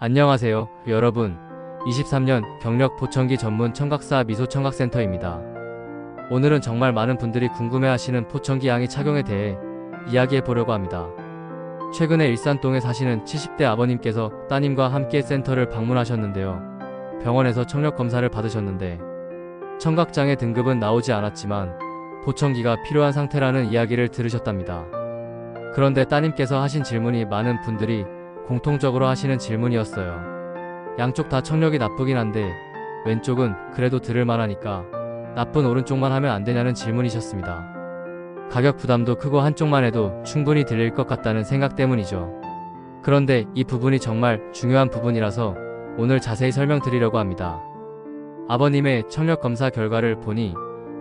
안녕하세요, 여러분. 23년 경력 보청기 전문 청각사 미소청각센터입니다. 오늘은 정말 많은 분들이 궁금해하시는 보청기 양의 착용에 대해 이야기해 보려고 합니다. 최근에 일산동에 사시는 70대 아버님께서 따님과 함께 센터를 방문하셨는데요. 병원에서 청력 검사를 받으셨는데 청각장애 등급은 나오지 않았지만 보청기가 필요한 상태라는 이야기를 들으셨답니다. 그런데 따님께서 하신 질문이 많은 분들이 공통적으로 하시는 질문이었어요. 양쪽 다 청력이 나쁘긴 한데 왼쪽은 그래도 들을 만하니까 나쁜 오른쪽만 하면 안 되냐는 질문이셨습니다. 가격 부담도 크고 한쪽만 해도 충분히 들릴 것 같다는 생각 때문이죠. 그런데 이 부분이 정말 중요한 부분이라서 오늘 자세히 설명드리려고 합니다. 아버님의 청력 검사 결과를 보니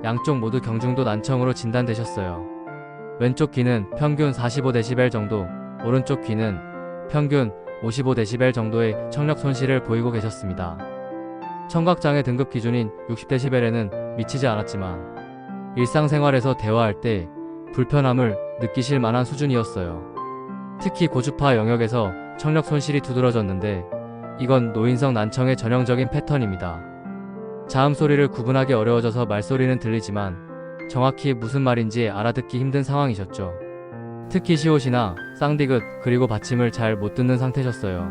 양쪽 모두 경중도 난청으로 진단되셨어요. 왼쪽 귀는 평균 45dB 정도, 오른쪽 귀는 평균 55dB 정도의 청력 손실을 보이고 계셨습니다. 청각장애 등급 기준인 60dB에는 미치지 않았지만 일상생활에서 대화할 때 불편함을 느끼실 만한 수준이었어요. 특히 고주파 영역에서 청력 손실이 두드러졌는데 이건 노인성 난청의 전형적인 패턴입니다. 자음 소리를 구분하기 어려워져서 말소리는 들리지만 정확히 무슨 말인지 알아듣기 힘든 상황이셨죠. 특히 시옷이나 쌍디귿 그리고 받침을 잘 못 듣는 상태셨어요.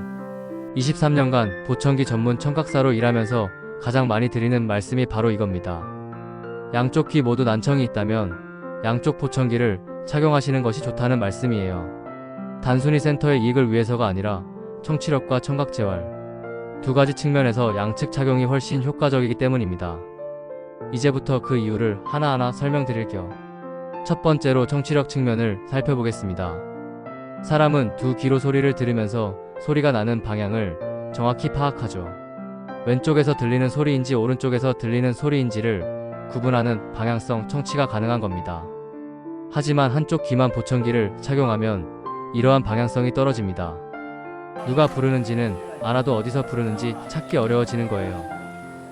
23년간 보청기 전문 청각사로 일하면서 가장 많이 드리는 말씀이 바로 이겁니다. 양쪽 귀 모두 난청이 있다면 양쪽 보청기를 착용하시는 것이 좋다는 말씀이에요. 단순히 센터의 이익을 위해서가 아니라 청취력과 청각재활 두 가지 측면에서 양측 착용이 훨씬 효과적이기 때문입니다. 이제부터 그 이유를 하나하나 설명드릴게요. 첫 번째로 청취력 측면을 살펴보겠습니다. 사람은 두 귀로 소리를 들으면서 소리가 나는 방향을 정확히 파악하죠. 왼쪽에서 들리는 소리인지 오른쪽에서 들리는 소리인지를 구분하는 방향성 청취가 가능한 겁니다. 하지만 한쪽 귀만 보청기를 착용하면 이러한 방향성이 떨어집니다. 누가 부르는지는 알아도 어디서 부르는지 찾기 어려워지는 거예요.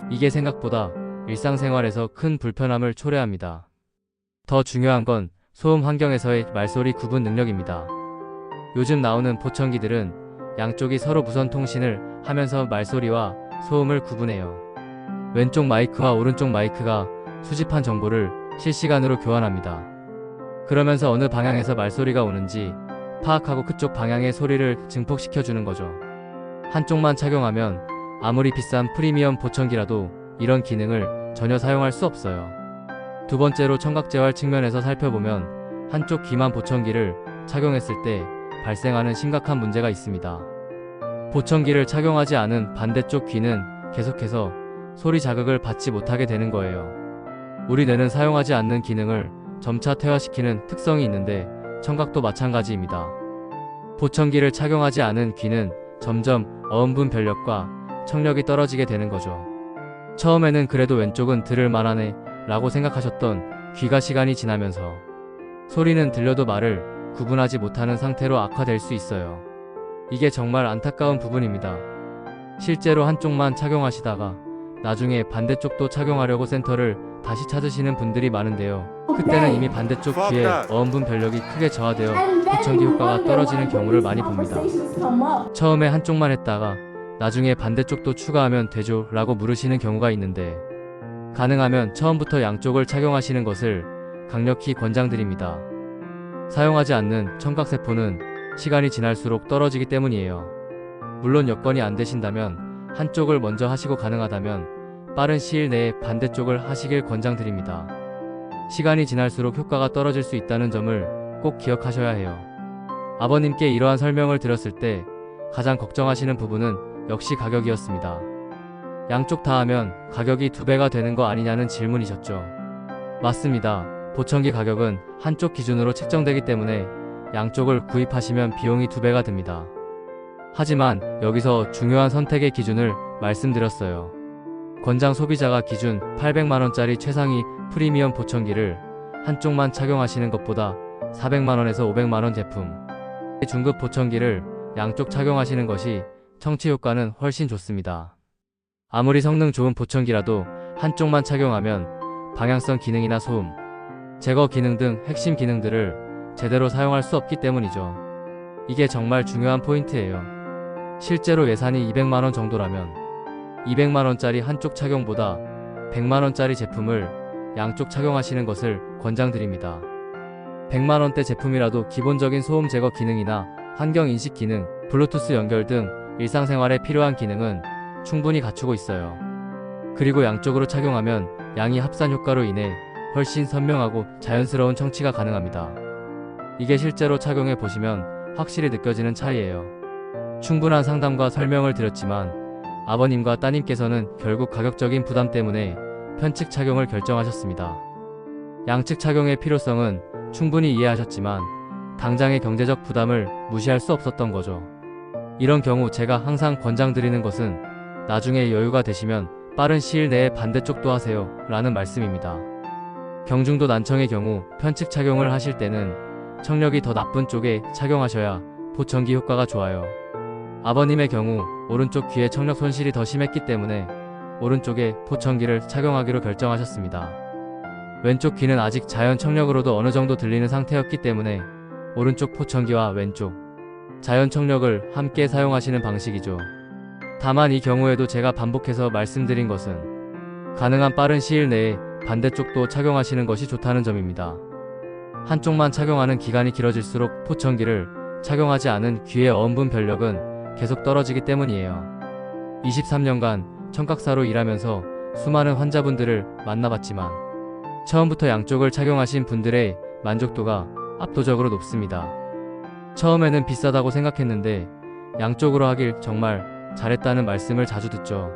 이게 생각보다 일상생활에서 큰 불편함을 초래합니다. 더 중요한 건 소음 환경에서의 말소리 구분 능력입니다. 요즘 나오는 보청기들은 양쪽이 서로 무선 통신을 하면서 말소리와 소음을 구분해요. 왼쪽 마이크와 오른쪽 마이크가 수집한 정보를 실시간으로 교환합니다. 그러면서 어느 방향에서 말소리가 오는지 파악하고 그쪽 방향의 소리를 증폭시켜주는 거죠. 한쪽만 착용하면 아무리 비싼 프리미엄 보청기라도 이런 기능을 전혀 사용할 수 없어요. 두 번째로 청각재활 측면에서 살펴보면 한쪽 귀만 보청기를 착용했을 때 발생하는 심각한 문제가 있습니다. 보청기를 착용하지 않은 반대쪽 귀는 계속해서 소리 자극을 받지 못하게 되는 거예요. 우리 뇌는 사용하지 않는 기능을 점차 퇴화시키는 특성이 있는데 청각도 마찬가지입니다. 보청기를 착용하지 않은 귀는 점점 어음분 변력과 청력이 떨어지게 되는 거죠. 처음에는 그래도 왼쪽은 들을 만하네 라고 생각하셨던 귀가 시간이 지나면서 소리는 들려도 말을 구분하지 못하는 상태로 악화될 수 있어요. 이게 정말 안타까운 부분입니다. 실제로 한쪽만 착용하시다가 나중에 반대쪽도 착용하려고 센터를 다시 찾으시는 분들이 많은데요. 그때는 이미 반대쪽 귀의 어음분 변력이 크게 저하되어 보청기 효과가 떨어지는 경우를 많이 봅니다. 처음에 한쪽만 했다가 나중에 반대쪽도 추가하면 되죠? 라고 물으시는 경우가 있는데 가능하면 처음부터 양쪽을 착용하시는 것을 강력히 권장드립니다. 사용하지 않는 청각세포는 시간이 지날수록 떨어지기 때문이에요. 물론 여건이 안 되신다면 한쪽을 먼저 하시고 가능하다면 빠른 시일 내에 반대쪽을 하시길 권장드립니다. 시간이 지날수록 효과가 떨어질 수 있다는 점을 꼭 기억하셔야 해요. 아버님께 이러한 설명을 드렸을 때 가장 걱정하시는 부분은 역시 가격이었습니다. 양쪽 다 하면 가격이 2배가 되는 거 아니냐는 질문이셨죠. 맞습니다. 보청기 가격은 한쪽 기준으로 책정되기 때문에 양쪽을 구입하시면 비용이 2배가 듭니다. 하지만 여기서 중요한 선택의 기준을 말씀드렸어요. 권장 소비자가 기준 800만원짜리 최상위 프리미엄 보청기를 한쪽만 착용하시는 것보다 400만원에서 500만원 제품 중급 보청기를 양쪽 착용하시는 것이 청취 효과는 훨씬 좋습니다. 아무리 성능 좋은 보청기라도 한쪽만 착용하면 방향성 기능이나 소음, 제거 기능 등 핵심 기능들을 제대로 사용할 수 없기 때문이죠. 이게 정말 중요한 포인트예요. 실제로 예산이 200만원 정도라면 200만원짜리 한쪽 착용보다 100만원짜리 제품을 양쪽 착용하시는 것을 권장드립니다. 100만원대 제품이라도 기본적인 소음 제거 기능이나 환경 인식 기능, 블루투스 연결 등 일상생활에 필요한 기능은 충분히 갖추고 있어요. 그리고 양쪽으로 착용하면 양이 합산 효과로 인해 훨씬 선명하고 자연스러운 청취가 가능합니다. 이게 실제로 착용해 보시면 확실히 느껴지는 차이예요. 충분한 상담과 설명을 드렸지만 아버님과 따님께서는 결국 가격적인 부담 때문에 편측 착용을 결정하셨습니다. 양측 착용의 필요성은 충분히 이해하셨지만 당장의 경제적 부담을 무시할 수 없었던 거죠. 이런 경우 제가 항상 권장드리는 것은 나중에 여유가 되시면 빠른 시일 내에 반대쪽도 하세요 라는 말씀입니다. 경중도 난청의 경우 편측 착용을 하실 때는 청력이 더 나쁜 쪽에 착용하셔야 보청기 효과가 좋아요. 아버님의 경우 오른쪽 귀에 청력 손실이 더 심했기 때문에 오른쪽에 보청기를 착용하기로 결정하셨습니다. 왼쪽 귀는 아직 자연 청력으로도 어느 정도 들리는 상태였기 때문에 오른쪽 보청기와 왼쪽 자연 청력을 함께 사용하시는 방식이죠. 다만 이 경우에도 제가 반복해서 말씀드린 것은 가능한 빠른 시일 내에 반대쪽도 착용하시는 것이 좋다는 점입니다. 한쪽만 착용하는 기간이 길어질수록 보청기를 착용하지 않은 귀의 어음분 변력은 계속 떨어지기 때문이에요. 23년간 청각사로 일하면서 수많은 환자분들을 만나봤지만 처음부터 양쪽을 착용하신 분들의 만족도가 압도적으로 높습니다. 처음에는 비싸다고 생각했는데 양쪽으로 하길 정말 잘했다는 말씀을 자주 듣죠.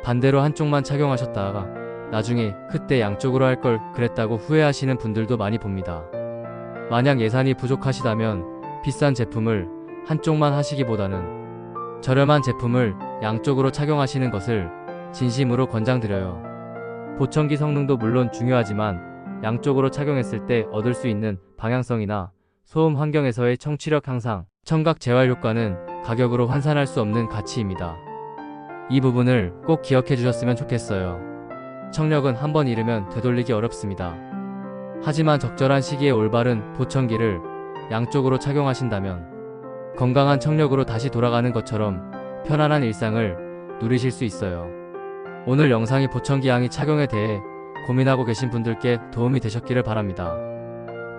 반대로 한쪽만 착용하셨다가 나중에 그때 양쪽으로 할 걸 그랬다고 후회하시는 분들도 많이 봅니다. 만약 예산이 부족하시다면 비싼 제품을 한쪽만 하시기보다는 저렴한 제품을 양쪽으로 착용하시는 것을 진심으로 권장드려요. 보청기 성능도 물론 중요하지만 양쪽으로 착용했을 때 얻을 수 있는 방향성이나 소음 환경에서의 청취력 향상, 청각 재활 효과는 가격으로 환산할 수 없는 가치입니다. 이 부분을 꼭 기억해 주셨으면 좋겠어요. 청력은 한번 잃으면 되돌리기 어렵습니다. 하지만 적절한 시기에 올바른 보청기를 양쪽으로 착용하신다면 건강한 청력으로 다시 돌아가는 것처럼 편안한 일상을 누리실 수 있어요. 오늘 영상이 보청기 양의 착용에 대해 고민하고 계신 분들께 도움이 되셨기를 바랍니다.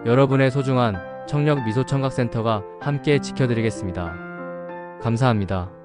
여러분의 소중한 청력 미소청각센터가 함께 지켜드리겠습니다. 감사합니다.